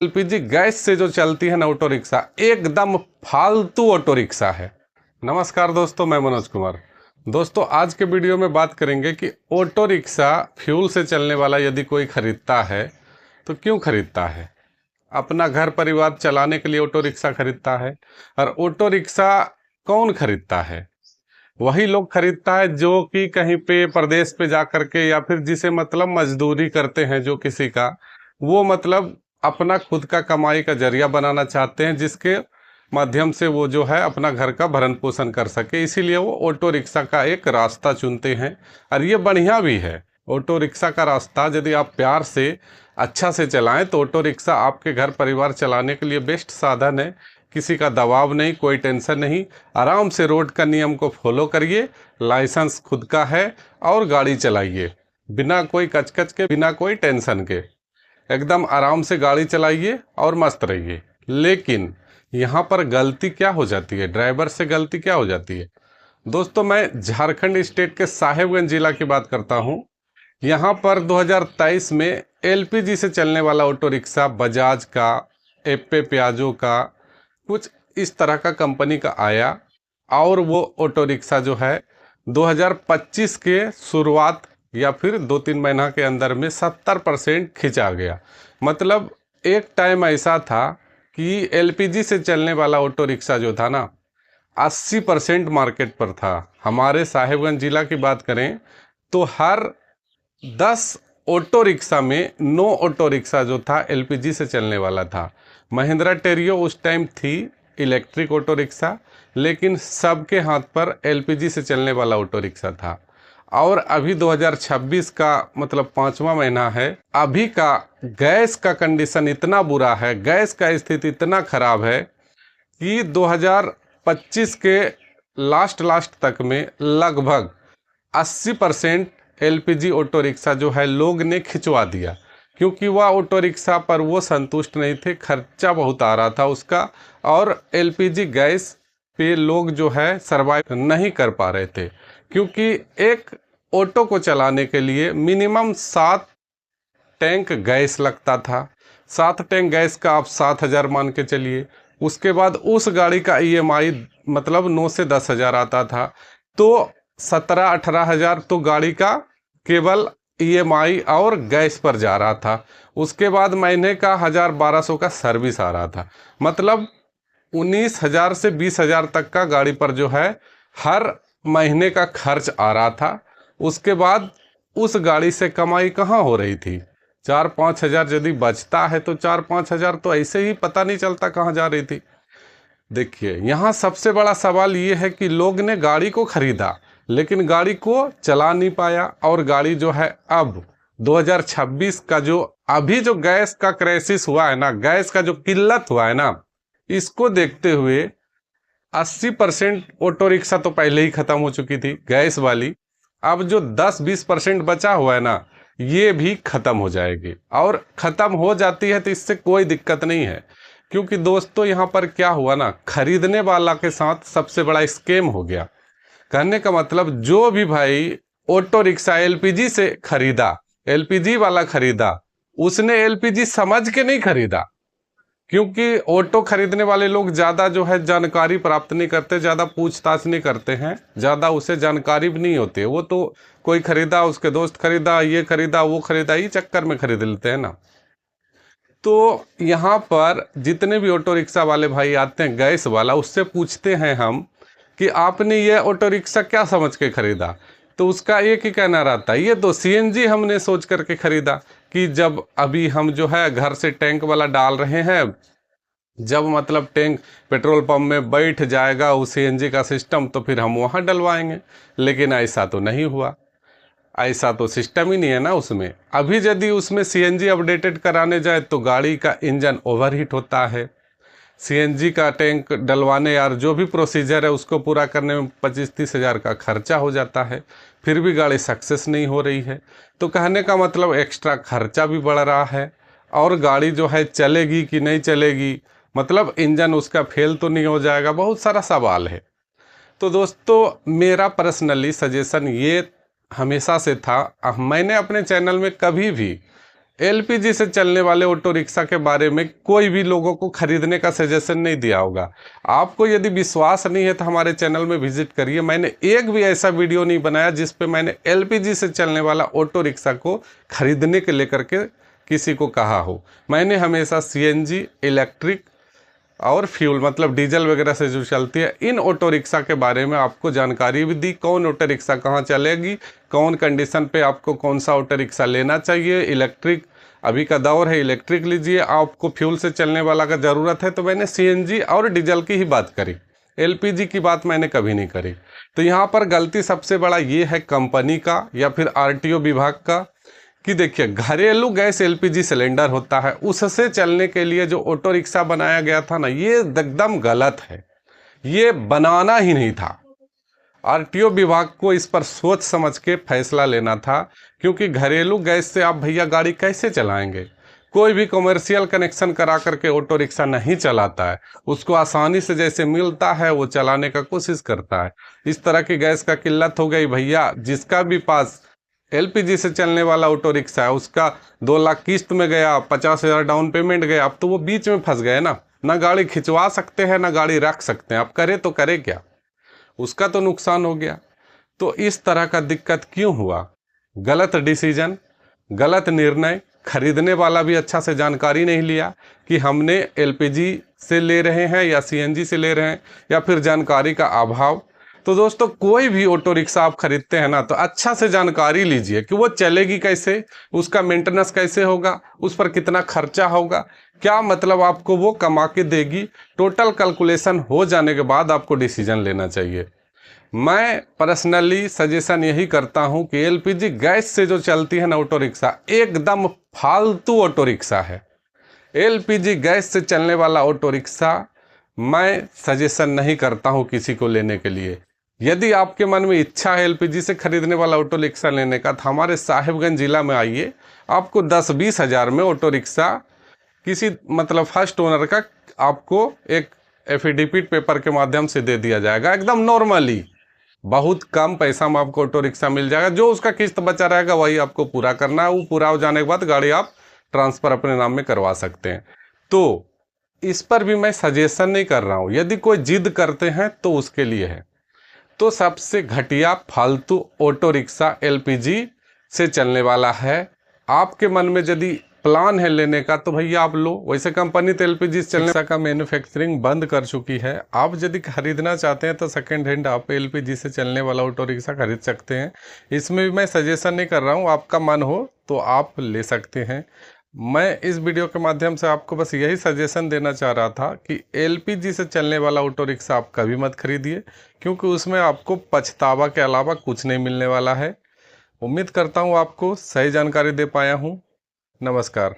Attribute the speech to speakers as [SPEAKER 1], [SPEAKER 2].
[SPEAKER 1] LPG gas से जो चलती है ना ऑटो रिक्शा, एकदम फालतू ऑटो रिक्शा है। नमस्कार दोस्तों, मैं मनोज कुमार। दोस्तों, आज के वीडियो में बात करेंगे कि ऑटो रिक्शा फ्यूल से चलने वाला यदि कोई खरीदता है तो क्यों खरीदता है। अपना घर परिवार चलाने के लिए ऑटो रिक्शा खरीदता है। और ऑटो रिक्शा कौन खरीदता है? वही लोग खरीदता है जो कि कहीं पे प्रदेश पे जा करके, या फिर जिसे मतलब मजदूरी करते हैं जो किसी का, वो मतलब अपना खुद का कमाई का जरिया बनाना चाहते हैं, जिसके माध्यम से वो जो है अपना घर का भरण पोषण कर सके। इसीलिए वो ऑटो रिक्शा का एक रास्ता चुनते हैं। और ये बढ़िया भी है। ऑटो रिक्शा का रास्ता यदि आप प्यार से अच्छा से चलाएं तो ऑटो रिक्शा आपके घर परिवार चलाने के लिए बेस्ट साधन है। किसी का दबाव नहीं, कोई टेंशन नहीं। आराम से रोड का नियम को फॉलो करिए, लाइसेंस खुद का है, और गाड़ी चलाइए बिना कोई कचकच के, बिना कोई टेंशन के। एकदम आराम से गाड़ी चलाइए और मस्त रहिए। लेकिन यहाँ पर गलती क्या हो जाती है, ड्राइवर से गलती क्या हो जाती है? दोस्तों, मैं झारखंड स्टेट के साहेबगंज जिला की बात करता हूँ। यहाँ पर 2023 में एलपीजी से चलने वाला ऑटो रिक्शा बजाज का, एप्पे पियाजो का, कुछ इस तरह का कंपनी का आया। और वो ऑटो रिक्शा जो है 2025 के शुरुआत या फिर 2-3 महीना के अंदर में 70% खिंचा गया। मतलब एक टाइम ऐसा था कि एलपीजी से चलने वाला ऑटो रिक्शा जो था ना, 80% मार्केट पर था। हमारे साहेबगंज जिला की बात करें तो हर 10 ऑटो रिक्शा में 9 ऑटो रिक्शा जो था एलपीजी से चलने वाला था। महिंद्रा टेरियो उस टाइम थी इलेक्ट्रिक ऑटो रिक्शा, लेकिन सबके हाथ पर एलपीजी से चलने वाला ऑटो रिक्शा था। और अभी 2026 का मतलब 5वां महीना है, अभी का गैस का कंडीशन इतना बुरा है, गैस का स्थिति इतना खराब है कि 2025 के लास्ट तक में लगभग 80% एलपीजी ऑटो रिक्शा जो है लोग ने खिंचवा दिया। क्योंकि वह ऑटो रिक्शा पर वो संतुष्ट नहीं थे, खर्चा बहुत आ रहा था उसका, और एलपीजी गैस पे लोग जो है सरवाइव नहीं कर पा रहे थे। क्योंकि एक ऑटो को चलाने के लिए मिनिमम 7 टैंक गैस लगता था। 7 टैंक गैस का आप 7,000 मान के चलिए। उसके बाद उस गाड़ी का ईएमआई मतलब 9 से 10,000 आता था। तो 17-18,000 तो गाड़ी का केवल ईएमआई और गैस पर जा रहा था। उसके बाद महीने का 1,000-1,200 का सर्विस आ रहा था। मतलब 19,000 से 20,000 तक का गाड़ी पर जो है हर महीने का खर्च आ रहा था। उसके बाद उस गाड़ी से कमाई कहाँ हो रही थी? 4-5 हज़ार यदि बचता है तो 4-5 हज़ार तो ऐसे ही पता नहीं चलता कहाँ जा रही थी। देखिए, यहाँ सबसे बड़ा सवाल ये है कि लोग ने गाड़ी को खरीदा लेकिन गाड़ी को चला नहीं पाया। और गाड़ी जो है अब 2026 का जो अभी जो गैस का क्राइसिस हुआ है ना, गैस का जो किल्लत हुआ है ना, इसको देखते हुए 80% ऑटो रिक्शा तो पहले ही खत्म हो चुकी थी गैस वाली। अब जो 10-20% बचा हुआ है ना, ये भी खत्म हो जाएगी। और खत्म हो जाती है तो इससे कोई दिक्कत नहीं है। क्योंकि दोस्तों, यहाँ पर क्या हुआ ना, खरीदने वाला के साथ सबसे बड़ा स्कैम हो गया। कहने का मतलब, जो भी भाई ऑटो रिक्शा एलपीजी से खरीदा, एलपीजी वाला खरीदा, उसने एलपीजी समझ के नहीं खरीदा। क्योंकि ऑटो खरीदने वाले लोग ज़्यादा जो है जानकारी प्राप्त नहीं करते, ज़्यादा पूछताछ नहीं करते हैं, ज़्यादा उसे जानकारी भी नहीं होती है। वो तो कोई खरीदा, उसके दोस्त खरीदा, ये खरीदा, वो खरीदा, ये चक्कर में खरीद लेते हैं ना। तो यहाँ पर जितने भी ऑटो रिक्शा वाले भाई आते हैं गैस वाला, उससे पूछते हैं हम कि आपने ये ऑटो रिक्शा क्या समझ के खरीदा? तो उसका एक ही कहना रहता है, ये तो सीएनजी हमने सोच करके खरीदा। कि जब अभी हम जो है घर से टैंक वाला डाल रहे हैं, जब मतलब टैंक पेट्रोल पंप में बैठ जाएगा उस सीएनजी का सिस्टम, तो फिर हम वहाँ डलवाएंगे। लेकिन ऐसा तो नहीं हुआ, ऐसा तो सिस्टम ही नहीं है ना उसमें। अभी यदि उसमें सीएनजी अपडेटेड कराने जाए तो गाड़ी का इंजन ओवरहीट होता है। सीएनजी का टैंक डलवाने यार जो भी प्रोसीजर है उसको पूरा करने में 25-30 हज़ार का खर्चा हो जाता है, फिर भी गाड़ी सक्सेस नहीं हो रही है। तो कहने का मतलब एक्स्ट्रा खर्चा भी बढ़ रहा है। और गाड़ी जो है चलेगी कि नहीं चलेगी, मतलब इंजन उसका फेल तो नहीं हो जाएगा, बहुत सारा सवाल है। तो दोस्तों, मेरा पर्सनली सजेशन ये हमेशा से था, मैंने अपने चैनल में कभी भी एलपीजी से चलने वाले ऑटो रिक्शा के बारे में कोई भी लोगों को खरीदने का सजेशन नहीं दिया होगा। आपको यदि विश्वास नहीं है तो हमारे चैनल में विजिट करिए। मैंने एक भी ऐसा वीडियो नहीं बनाया जिस पे मैंने एलपीजी से चलने वाला ऑटो रिक्शा को खरीदने के लेकर के किसी को कहा हो। मैंने हमेशा सीएनजी, इलेक्ट्रिक और फ्यूल मतलब डीजल वगैरह से जो चलती है इन ऑटो रिक्शा के बारे में आपको जानकारी भी दी। कौन ऑटो रिक्शा कहाँ चलेगी, कौन कंडीशन पे आपको कौन सा ऑटो रिक्शा लेना चाहिए। इलेक्ट्रिक अभी का दौर है, इलेक्ट्रिक लीजिए। आपको फ्यूल से चलने वाला का ज़रूरत है तो मैंने सीएनजी और डीजल की ही बात करी, एलपीजी की बात मैंने कभी नहीं करी। तो यहाँ पर गलती सबसे बड़ा ये है कंपनी का या फिर आरटीओ विभाग का कि देखिए घरेलू गैस एलपीजी सिलेंडर होता है, उससे चलने के लिए जो ऑटो रिक्शा बनाया गया था ना, ये एकदम गलत है। ये बनाना ही नहीं था। आरटीओ विभाग को इस पर सोच समझ के फैसला लेना था, क्योंकि घरेलू गैस से आप भैया गाड़ी कैसे चलाएंगे। कोई भी कमर्शियल कनेक्शन करा करके ऑटो रिक्शा नहीं चलाता है। उसको आसानी से जैसे मिलता है वो चलाने का कोशिश करता है। इस तरह की गैस का किल्लत हो गई भैया। जिसका भी पास एलपीजी से चलने वाला ऑटो रिक्शा है उसका 2 लाख किस्त में गया, 50,000 डाउन पेमेंट गया। अब तो वो बीच में फंस गए ना गाड़ी खिंचवा सकते हैं ना गाड़ी रख सकते हैं। अब करे तो करे क्या, उसका तो नुकसान हो गया। तो इस तरह का दिक्कत क्यों हुआ? गलत डिसीजन, गलत निर्णय। खरीदने वाला भी अच्छा से जानकारी नहीं लिया कि हमने एलपीजी से ले रहे हैं या सीएनजी से ले रहे हैं, या फिर जानकारी का अभाव। तो दोस्तों कोई भी ऑटो रिक्शा आप खरीदते हैं ना तो अच्छा से जानकारी लीजिए कि वो चलेगी कैसे, उसका मेंटेनेंस कैसे होगा, उस पर कितना खर्चा होगा, क्या मतलब आपको वो कमा के देगी। टोटल कैलकुलेशन हो जाने के बाद आपको डिसीजन लेना चाहिए। मैं पर्सनली सजेशन यही करता हूं कि एलपीजी गैस से जो चलती है ना ऑटो रिक्शा, एकदम फालतू ऑटो रिक्शा है। एलपीजी गैस से चलने वाला ऑटो रिक्शा मैं सजेशन नहीं करता हूं किसी को लेने के लिए। यदि आपके मन में इच्छा है एलपीजी से खरीदने वाला ऑटो रिक्शा लेने का तो हमारे साहिबगंज जिला में आइए। आपको 10-20 हज़ार में ऑटो रिक्शा किसी मतलब फर्स्ट ओनर का आपको एक एफिडेविट पेपर के माध्यम से दे दिया जाएगा। एकदम नॉर्मली बहुत कम पैसा में आपको ऑटो रिक्शा मिल जाएगा। जो उसका किस्त बचा रहेगा वही आपको पूरा करना है। वो पूरा हो जाने के बाद गाड़ी आप ट्रांसफ़र अपने नाम में करवा सकते हैं। तो इस पर भी मैं सजेशन नहीं कर रहा हूँ, यदि कोई जिद करते हैं तो उसके लिए है। तो सबसे घटिया फालतू ऑटो रिक्शा एलपीजी से चलने वाला है। आपके मन में यदि प्लान है लेने का तो भैया आप लो। वैसे कंपनी तो एलपीजी से चलने का मैन्युफैक्चरिंग बंद कर चुकी है। आप यदि खरीदना चाहते हैं तो सेकेंड हैंड आप एलपीजी से चलने वाला ऑटो रिक्शा खरीद सकते हैं। इसमें भी मैं सजेशन नहीं कर रहा हूँ, आपका मन हो तो आप ले सकते हैं। मैं इस वीडियो के माध्यम से आपको बस यही सजेशन देना चाह रहा था कि एलपीजी से चलने वाला ऑटो रिक्शा आप कभी मत खरीदिए, क्योंकि उसमें आपको पछतावा के अलावा कुछ नहीं मिलने वाला है। उम्मीद करता हूँ आपको सही जानकारी दे पाया हूँ। नमस्कार।